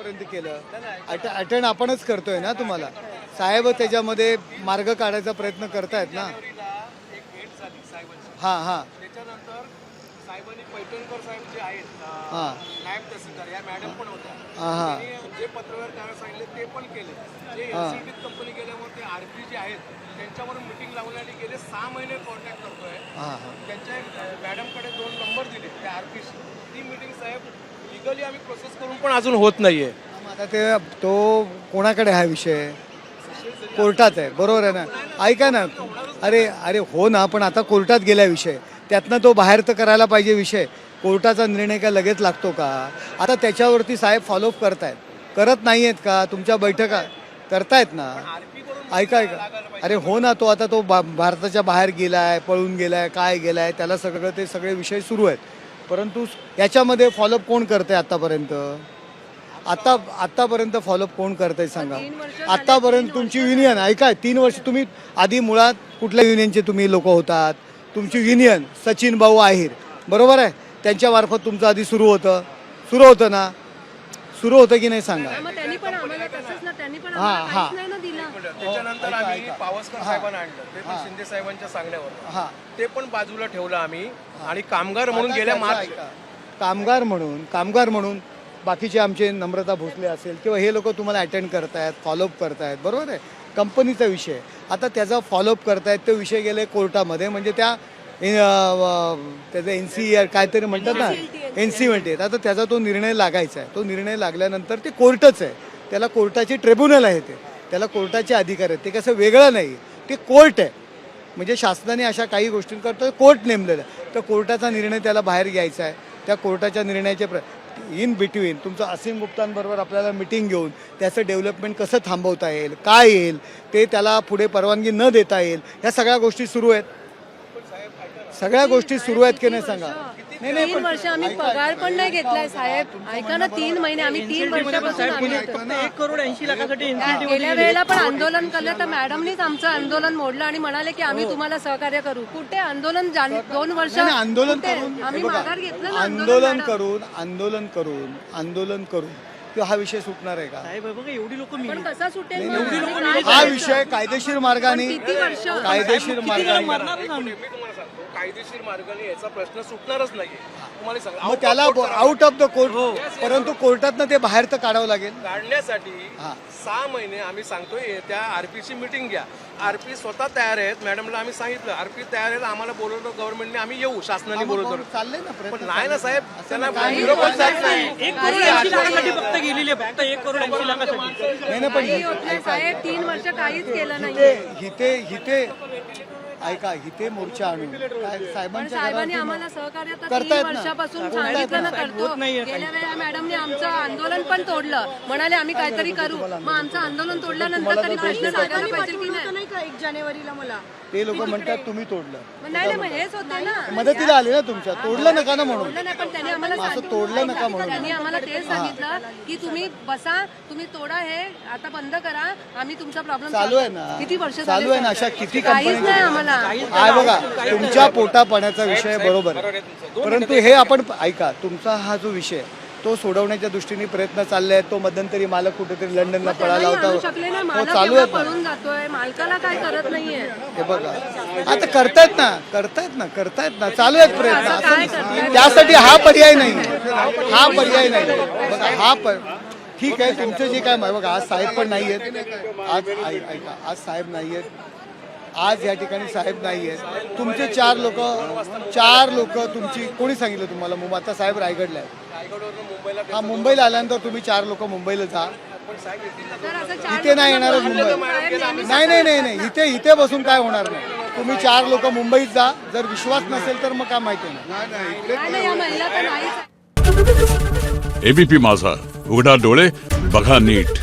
आतापर्यंत केलं अटेंड आपणच करतोय ना तुम्हाला साहेब त्याच्यामध्ये मार्ग काढायचा प्रयत्न करतायत ना हां हां त्याच्यानंतर साहेबांनी पैठणकर साहेब जे आहेत हां नायब तहसीलदार या मॅडम पण होत्या हां हां त्यांनी जे पत्रव्यवहार करायला सांगितले ते पण केले जे एनसीटी कंपनी गेल्यामुळे ते आरपी जे आहेत त्यांच्यावर मीटिंग लावण्यासाठी गेले 6 महिने कॉन्टॅक्ट करतोय हां हां त्यांच्या मॅडमकडे 2 नंबर दिले त्या आरपीशी ती मीटिंग साहेब लिगली आम्ही प्रोसेस करून पण अजून होत नाहीये आता ते तो कोणाकडे हा विषय कोर्टात आहे बरोबर आहे ना ऐका ना अरे अरे हो ना पण आता कोर्टात गेला विषय त्यातनं तो बाहेर तर करायला पाहिजे विषय कोर्टाचा निर्णय काय लगेच लागतो का आता त्याच्यावरती साहेब फॉलोअप करतायत करत नाही आहेत का तुमच्या बैठका करतायत ना ऐका ऐका अरे हो ना तो आता तो भारताच्या बाहेर गेलाय पळून गेलाय काय गेलाय त्याला सगळं ते सगळे विषय सुरू आहेत परंतु याच्यामध्ये फॉलोअप कोण करतंय आतापर्यंत आतापर्यंत फॉलोअप कोण करतंय सांगा आतापर्यंत तुमची युनियन ऐका 3 वर्ष तुम्ही आधी मुळात कुठल्या युनियनचे तुम्ही लोक होतात तुमची युनियन सचिन भाऊ आहेर बरोबर आहे त्यांच्या मार्फत तुमचं आधी सुरू होतं ना सुरू होतं की नाही सांगा हां हां त्याच्यानंतर आम्ही पावसकर साहेबांना आणलं ते पण शिंदे साहेबांच्या सांगण्यावर हां ते पण बाजूला ठेवलं आम्ही आणि कामगार म्हणून गेल्या मार्च कामगार म्हणून बाकीचे आमचे नम्रता भोसले असेल किंवा हे लोक तुम्हाला अटेंड करतायत फॉलोअप करतायत बरोबर आहे कंपनीचा विषय आता त्याचा फॉलोअप करतायत तो विषय गेले कोर्टामध्ये म्हणजे त्याचं NCE काहीतरी म्हणतात ना NC म्हणतात आता त्याचा तो निर्णय लागायचा आहे तो निर्णय लागल्यानंतर ते कोर्टच आहे त्याला कोर्टाची ट्रिब्युनल आहे त्याला कोर्टाचे अधिकार आहेत ते कसं वेगळं नाही ते कोर्ट आहे म्हणजे शासनाने अशा काही गोष्टींकरता कोर्ट नेमलेलं आहे तर कोर्टाचा निर्णय त्याला बाहेर घ्यायचा आहे त्या कोर्टाच्या निर्णयाचे इन बिटवीन तुमचं असीम गुप्तांबरोबर आपल्याला मिटिंग घेऊन त्याचं डेव्हलपमेंट कसं थांबवता येईल काय येईल ते त्याला पुढे परवानगी न देता येईल ह्या सगळ्या गोष्टी सुरू आहेत सगळ्या गोष्टी सुरू आहेत की नाही सांगा नाही 3 वर्ष आम्ही पगार पण नाही घेतलाय साहेब ऐका ना 3 महिने आम्ही 3 वर्षापासून 1 करोड 80 लाखासाठी गेल्या वेळेला पण आंदोलन केलं तर मॅडमनीच आमचं आंदोलन मोडलं आणि म्हणाले की आम्ही तुम्हाला सहकार्य करू कुठे आंदोलन 2 वर्ष आंदोलन करून आम्ही माघार घेतलं ना आंदोलन करून किंवा हा विषय सुटणार आहे का साहेब बघा एवढी लोक पण कसा सुटेल हा विषय कायदेशीर मार्गाने किती वर्ष कायदेशीर मार्गाने मी तुम्हाला सांगतो कायदेशीर मार्गाने याचा प्रश्न सुटणारच नाहीये तुम्हाला सांगा मग त्याला आउट ऑफ द कोर्ट परंतु कोर्टातनं ते बाहेर तर काढावं लागेल काढण्यासाठी 6 महिने आम्ही सांगतोय त्या आरपीची मीटिंग घ्या आरपी स्वतः तयार आहेत मॅडमला आम्ही सांगितलं आरपी तयार आहेत आम्हाला बोलवतो गव्हर्नमेंटने आम्ही येऊ शासनाने बोलवतो चाललंय ना पण प्रयत्न नाही ना साहेब त्यांना विरोधच जात नाही 1 करोड 80 लाखासाठी फक्त गेलेली आहे फक्त 1 करोड 80 लाखासाठी नाही पण काही होत नाही साहेब 3 वर्ष काहीच केलं नाही हिते ऐका हिते मोर्चा आणून काय पण साहेबांच्या साहेबांनी घरात आम्हाला सहकार्य तर करतायत 3 ना. वर्षापासून सांगितलं ना करतो गेल्या वेळेला मॅडमने आमचं आंदोलन पण तोडलं म्हणाले आम्ही काहीतरी करू मग आमचं आंदोलन तोडल्यानंतर तरी प्रश्न सांगायला पाहिजे की नाही 1 जानेवारीला मला ते लोक म्हणतात तुम्ही तोडलं मग नाही मग हेच होते ना मदतीला आले ना तुमच्या तोडलं नका ना म्हणून तोडलं नाही पण त्यांनी आम्हाला असं तोडलं नका म्हणून त्यांनी आम्हाला तेच सांगितलं की तुम्ही बसा तुम्ही तोडा हे आता बंद करा आम्ही तुमचा प्रॉब्लेम चालू आहे ना किती वर्ष चालू आहे ना अशा किती काहीच कंपनी नाही आम्हाला आहे बघा तुमच्या पोटा पाण्याचा विषय बरोबर आहे परंतु हे आपण ऐका तुमचा हा जो विषय तो सोडवण्याच्या दृष्टीने प्रयत्न चालले आहेत तो मध्यंतरी मालक कुठेतरी लंडनला पळाला होता तो चालू आहे पळून जातोय मालकाला काय करत नाहीये हे बघा आता करतायत ना चालू आहेत प्रयत्न असं त्यासाठी हा पर्याय नाही बघा ठीक आहे तुमचं जे काय बघा आज साहेब पण नाही आहेत आज साहेब नाही आहेत आज या ठिकाणी साहेब नाही आहेत तुमचे 4 लोक तुमची कोणी सांगितलं तुम्हाला आता साहेब रायगडला आहेत हा मुंबईला आल्यानंतर तुम्ही 4 लोक मुंबईला जा इथे नाही येणारच मुंबई नाही इथे बसून काय होणार नाही तुम्ही 4 लोक मुंबईत जा जर विश्वास नसेल तर मग काय माहिती नाही एबीपी माझा उघडा डोळे बघा नीट.